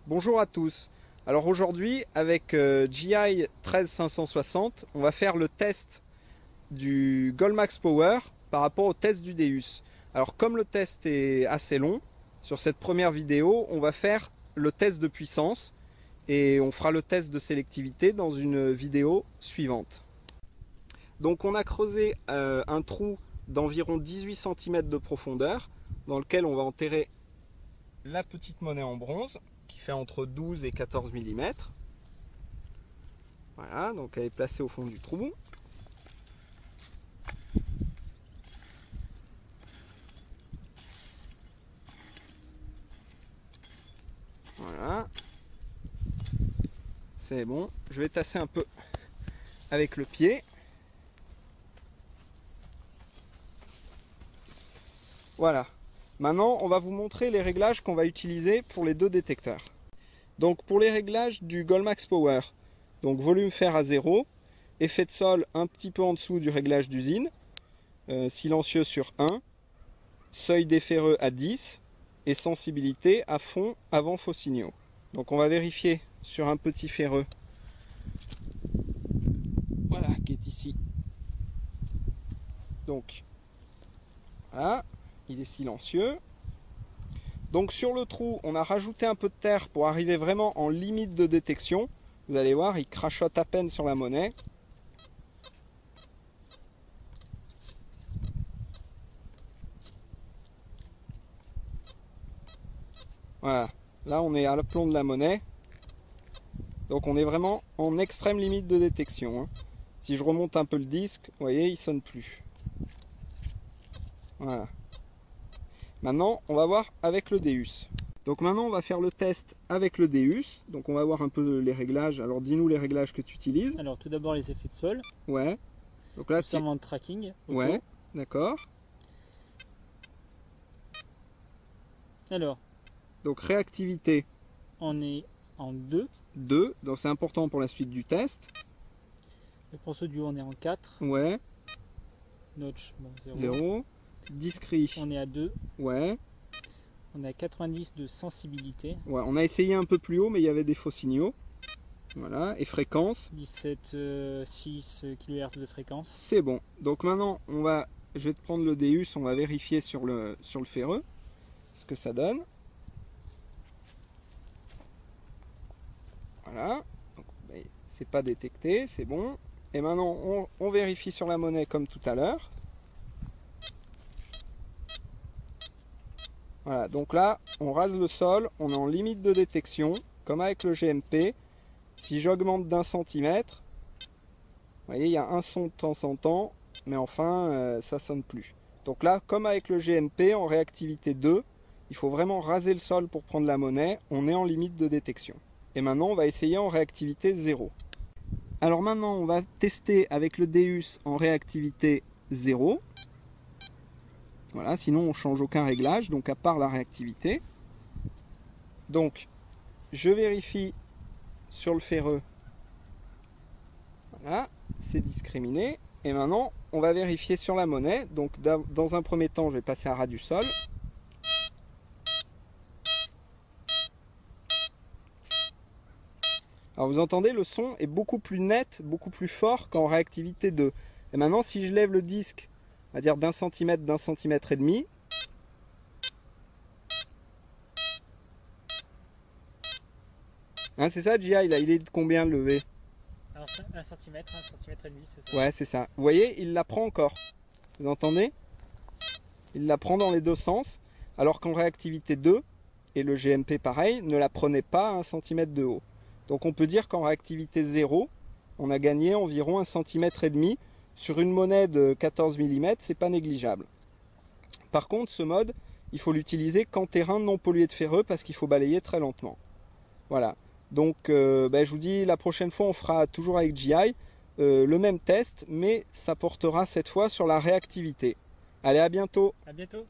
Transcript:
Bonjour à tous. Alors aujourd'hui avec GI 13560 on va faire le test du Goldmax Power par rapport au test du Deus. Alors comme le test est assez long, sur cette première vidéo on va faire le test de puissance et on fera le test de sélectivité dans une vidéo suivante. Donc on a creusé un trou d'environ 18 cm de profondeur dans lequel on va enterrer la petite monnaie en bronze qui fait entre 12 et 14 mm. Voilà, donc elle est placée au fond du trou. Voilà. C'est bon. Je vais tasser un peu avec le pied. Voilà. Maintenant, on va vous montrer les réglages qu'on va utiliser pour les deux détecteurs. Donc pour les réglages du Goldmax Power, donc volume fer à 0, effet de sol un petit peu en dessous du réglage d'usine, silencieux sur 1, seuil des ferreux à 10 et sensibilité à fond avant faux signaux. Donc on va vérifier sur un petit ferreux, voilà, qui est ici. Donc voilà, il est silencieux. Donc sur le trou, on a rajouté un peu de terre pour arriver vraiment en limite de détection. Vous allez voir, il crachote à peine sur la monnaie. Voilà, là on est à l'aplomb de la monnaie. Donc on est vraiment en extrême limite de détection, hein. Si je remonte un peu le disque, vous voyez, il sonne plus. Voilà. Maintenant, on va voir avec le Deus. Donc maintenant, on va faire le test avec le Deus. Donc on va voir un peu les réglages. Alors dis-nous les réglages que tu utilises. Alors tout d'abord les effets de sol. Ouais. Donc là, c'est de tracking. Auto. Ouais, d'accord. Alors. Donc réactivité. On est en 2. 2, donc c'est important pour la suite du test. Le pinceau du haut, on est en 4. Ouais. Notch, bon, 0. 0. Discret. On est à 2. Ouais. On est à 90 de sensibilité. Ouais, on a essayé un peu plus haut, mais il y avait des faux signaux. Voilà, et fréquence 17,6 kHz de fréquence. C'est bon. Donc maintenant, je vais te prendre le Deus, on va vérifier sur le ferreux ce que ça donne. Voilà, c'est pas détecté, c'est bon. Et maintenant, on vérifie sur la monnaie comme tout à l'heure. Voilà, donc là, on rase le sol, on est en limite de détection, comme avec le GMP. Si j'augmente d'1 centimètre, vous voyez, il y a un son de temps en temps, mais enfin, ça sonne plus. Donc là, comme avec le GMP, en réactivité 2, il faut vraiment raser le sol pour prendre la monnaie, on est en limite de détection. Et maintenant, on va essayer en réactivité 0. Alors maintenant, on va tester avec le Deus en réactivité 0. Voilà, sinon on ne change aucun réglage, donc à part la réactivité. Donc, je vérifie sur le ferreux. Voilà, c'est discriminé. Et maintenant, on va vérifier sur la monnaie. Donc, dans un premier temps, je vais passer à ras du sol. Alors, vous entendez, le son est beaucoup plus net, beaucoup plus fort qu'en réactivité 2. Et maintenant, si je lève le disque, on va dire d'1 centimètre, d'1 centimètre et demi, hein, c'est ça, GI, là, il est de combien le levé? Alors 1 cm, 1 cm et demi, c'est ça. Ouais, c'est ça. Vous voyez, il la prend encore. Vous entendez? Il la prend dans les deux sens, alors qu'en réactivité 2, et le GMP pareil, ne la prenait pas à 1 cm de haut. Donc on peut dire qu'en réactivité 0, on a gagné environ 1 cm et demi. Sur une monnaie de 14 mm, c'est pas négligeable. Par contre, ce mode, il faut l'utiliser qu'en terrain non pollué de ferreux parce qu'il faut balayer très lentement. Voilà. Donc je vous dis, la prochaine fois, on fera toujours avec GI le même test, mais ça portera cette fois sur la réactivité. Allez, à bientôt. À bientôt.